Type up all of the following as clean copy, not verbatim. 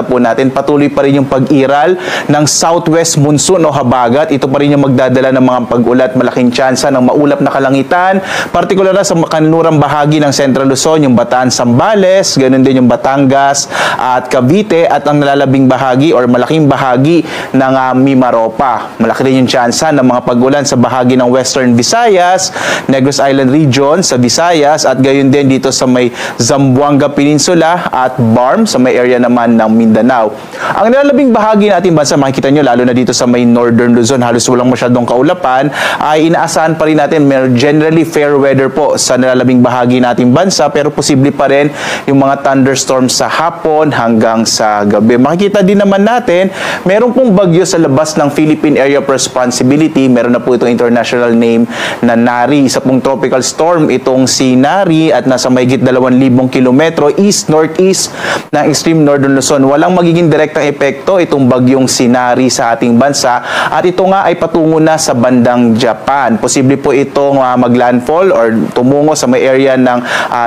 makikita po natin, patuloy pa rin yung pag-iral ng southwest monsoon o habagat. Ito pa rin yung magdadala ng mga pag-ulat, malaking tsansa ng maulap na kalangitan, partikular na sa kanlurang bahagi ng Central Luzon, yung Bataan, Zambales, ganun din yung Batangas at Cavite, at ang nalalabing bahagi or malaking bahagi ng Mimaropa. Malaki rin yung tsansa ng mga pag-ulan sa bahagi ng Western Visayas, Negros Island region sa Visayas, at gayon din dito sa may Zamboanga Peninsula at Barm sa may area naman ng Mindanao. Ang nalalabing bahagi natin bansa, makikita nyo lalo na dito sa may Northern Luzon, halos walang masyadong kaulapan, ay inaasahan pa rin natin generally fair weather po sa nalalabing bahagi nating bansa, pero posible pa rin yung mga thunderstorms sa hapon hanggang sa gabi. Makikita din naman natin, meron pong bagyo sa labas ng Philippine Area of Responsibility. Meron na po itong international name na Nari. Isa pong tropical storm itong si Nari at nasa mahigit 2,000 kilometro east-northeast ng extreme northern Luzon. Walang magiging direktang epekto itong bagyong si Nari sa ating bansa, at ito nga ay patungo na sa bandang Japan. Posible po itong maglandfall or tumungo sa may area ng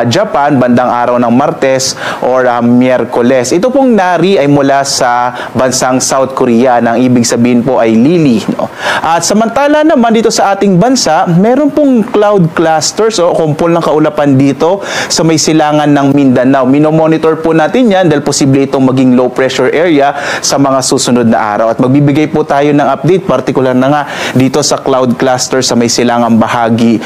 Japan bandang araw ng Martes or Miyerkules. Ito pong Nari ay mula sa bansang South Korea, nang ibig sabihin po ay lili. No? At samantala naman dito sa ating bansa, meron pong cloud clusters o kumpol ng kaulapan dito sa may silangan ng Mindanao. Minomonitor po natin yan dahil posible itong maging low pressure area sa mga susunod na araw. At magbibigay po tayo ng update, particular na nga dito sa cloud cluster sa may silangang bahagi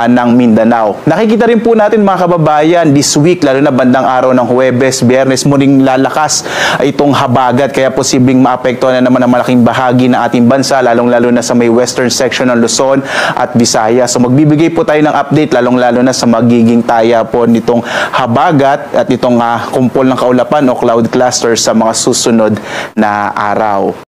ng Mindanao. Nakikita rin po natin mga kababayan, this week, lalo na bandang araw ng Huwebes, Biyernes, muling lalakas itong habagat, kaya posibleng maapektuhan na naman ang malaking bahagi ng ating bansa, lalong-lalo na sa may western section ng Luzon at Visayas. So magbibigay po tayo ng update, lalong-lalo na sa magiging taya po nitong habagat at itong kumpol ng kaulapan o cloud cluster sa mga susunod na araw.